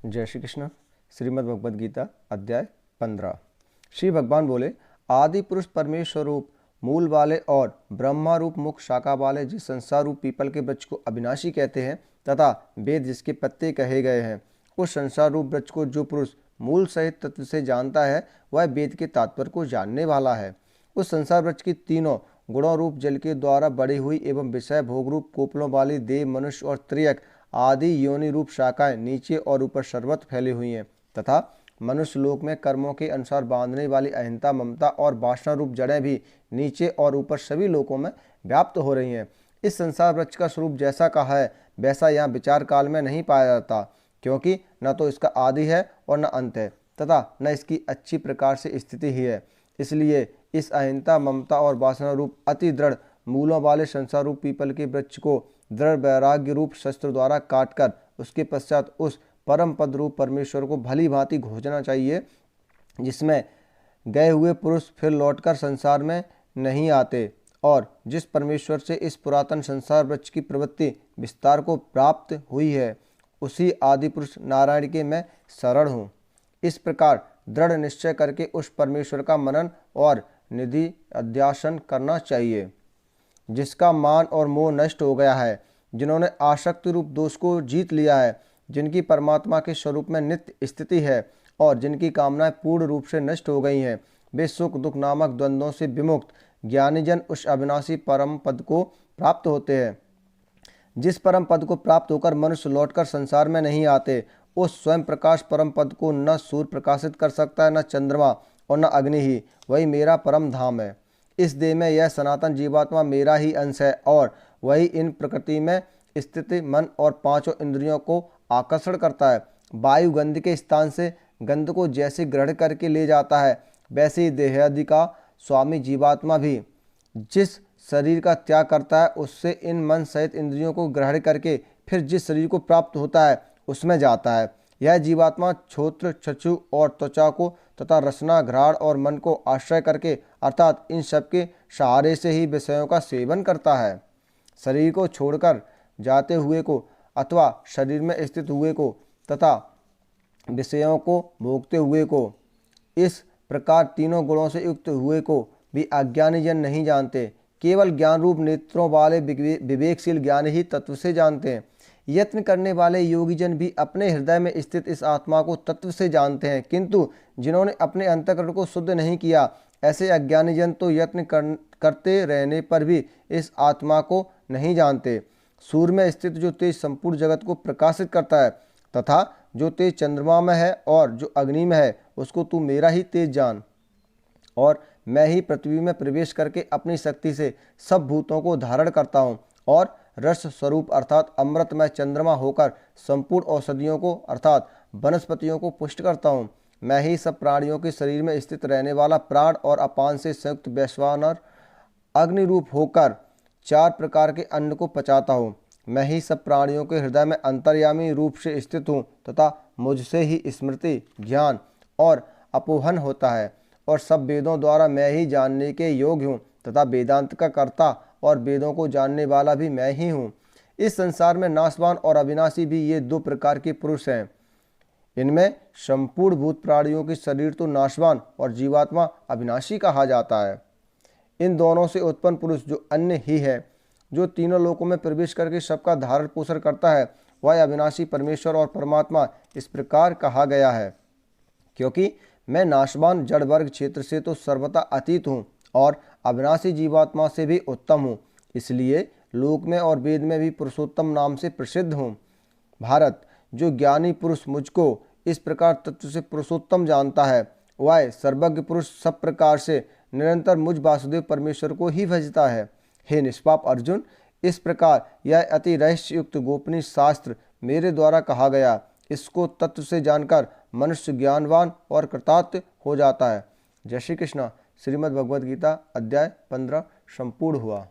जय श्री कृष्ण। श्रीमद् भगवद गीता अध्याय 15। श्री भगवान बोले, आदि पुरुष परमेश्वर रूप मूल वाले और ब्रह्मा रूप मुख्य शाखा वाले जिस संसार रूप पीपल के वृक्ष को अविनाशी कहते हैं तथा वेद जिसके पत्ते कहे गए हैं, उस संसार रूप वृक्ष को जो पुरुष मूल सहित तत्व से जानता है वह वेद के तात्पर्य को जानने वाला है। उस संसार वृक्ष की तीनों गुणों रूप जल के द्वारा बढ़ी हुई एवं विषय भोग रूप कोपलों वाली देव, मनुष्य और त्रियक आदि योनि रूप शाखाएं नीचे और ऊपर सर्वत्र फैली हुई हैं तथा मनुष्य लोक में कर्मों के अनुसार बांधने वाली अहिंसा, ममता और वासना रूप जड़ें भी नीचे और ऊपर सभी लोकों में व्याप्त हो रही हैं। इस संसार वृक्ष का स्वरूप जैसा कहा है वैसा यहाँ विचार काल में नहीं पाया जाता, क्योंकि न तो इसका आदि है और न अंत है तथा न इसकी अच्छी प्रकार से स्थिति ही है। इसलिए इस अहिंसा, ममता और वासना रूप अति दृढ़ मूलों वाले संसार रूप पीपल के वृक्ष को दृढ़ वैराग्य रूप शस्त्र द्वारा काटकर उसके पश्चात उस परम पद रूप परमेश्वर को भली भांति घोषणा चाहिए, जिसमें गए हुए पुरुष फिर लौटकर संसार में नहीं आते और जिस परमेश्वर से इस पुरातन संसार वृक्ष की प्रवृत्ति विस्तार को प्राप्त हुई है, उसी आदि पुरुष नारायण के मैं शरण हूँ। इस प्रकार दृढ़ निश्चय करके उस परमेश्वर का मनन और निधि अध्यासन करना चाहिए, जिसका मान और मोह नष्ट हो गया है, जिन्होंने आसक्ति रूप दोष को जीत लिया है, जिनकी परमात्मा के स्वरूप में नित्य स्थिति है और जिनकी कामनाएं पूर्ण रूप से नष्ट हो गई हैं, वे सुख दुख नामक द्वंद्वों से विमुक्त ज्ञानीजन उस अविनाशी परम पद को प्राप्त होते हैं। जिस परम पद को प्राप्त होकर मनुष्य लौटकर संसार में नहीं आते, उस स्वयं प्रकाश परम पद को न सूर्य प्रकाशित कर सकता है, न चंद्रमा और न अग्नि ही। वही मेरा परम धाम है। इस देह में यह सनातन जीवात्मा मेरा ही अंश है और वही इन प्रकृति में स्थित मन और पांचों इंद्रियों को आकर्षण करता है। वायु गंध के स्थान से गंध को जैसे ग्रहण करके ले जाता है, वैसे ही देहादि का स्वामी जीवात्मा भी जिस शरीर का त्याग करता है उससे इन मन सहित इंद्रियों को ग्रहण करके फिर जिस शरीर को प्राप्त होता है उसमें जाता है। यह जीवात्मा छोत्र, चक्षु और त्वचा को तथा रसना, घ्राण और मन को आश्रय करके अर्थात इन सब के सहारे से ही विषयों का सेवन करता है। शरीर को छोड़कर जाते हुए को अथवा शरीर में स्थित हुए को तथा विषयों को भोगते हुए को, इस प्रकार तीनों गुणों से युक्त हुए को भी अज्ञानी जन नहीं जानते। केवल ज्ञान रूप नेत्रों वाले विवेकशील ज्ञानी ही तत्व से जानते हैं। यत्न करने वाले योगी जन भी अपने हृदय में स्थित इस आत्मा को तत्व से जानते हैं, किंतु जिन्होंने अपने अंतःकरण को शुद्ध नहीं किया, ऐसे अज्ञानी जन तो यत्न करते रहने पर भी इस आत्मा को नहीं जानते। सूर्य में स्थित जो तेज संपूर्ण जगत को प्रकाशित करता है तथा जो तेज चंद्रमा में है और जो अग्नि में है, उसको तू मेरा ही तेज जान। और मैं ही पृथ्वी में प्रवेश करके अपनी शक्ति से सब भूतों को धारण करता हूँ और रस स्वरूप अर्थात अमृतमय चंद्रमा होकर संपूर्ण औषधियों को अर्थात वनस्पतियों को पुष्ट करता हूँ। मैं ही सब प्राणियों के शरीर में स्थित रहने वाला प्राण और अपान से संयुक्त वैश्वानर अग्नि रूप होकर 4 प्रकार के अन्न को पचाता हूँ। मैं ही सब प्राणियों के हृदय में अंतर्यामी रूप से स्थित हूँ तथा मुझसे ही स्मृति, ज्ञान और अपोहन होता है और सब वेदों द्वारा मैं ही जानने के योग्य हूँ तथा वेदांत का कर्ता और वेदों को जानने वाला भी मैं ही हूँ। इस संसार में नाशवान और अविनाशी भी ये 2 प्रकार के पुरुष हैं। इनमें संपूर्ण भूत प्राणियों के शरीर तो नाशवान और जीवात्मा अविनाशी कहा जाता है। इन दोनों से उत्पन्न पुरुष जो अन्य ही है, जो तीनों लोकों में प्रवेश करके सबका धारण पोषण करता है, वह अविनाशी परमेश्वर और परमात्मा इस प्रकार कहा गया है। क्योंकि मैं नाशवान जड़ वर्ग क्षेत्र से तो सर्वथा अतीत हूँ और अविनाशी जीवात्मा से भी उत्तम हूँ, इसलिए लोक में और वेद में भी पुरुषोत्तम नाम से प्रसिद्ध हूँ। भारत, जो ज्ञानी पुरुष मुझको इस प्रकार तत्व से पुरुषोत्तम जानता है, वह सर्वज्ञ पुरुष सब प्रकार से निरंतर मुझ वासुदेव परमेश्वर को ही भजता है। हे निष्पाप अर्जुन, इस प्रकार यह अति रहस्ययुक्त गोपनीय शास्त्र मेरे द्वारा कहा गया, इसको तत्व से जानकर मनुष्य ज्ञानवान और कृतार्थ हो जाता है। जय श्री कृष्ण। श्रीमद् भगवद गीता अध्याय 15 संपूर्ण हुआ।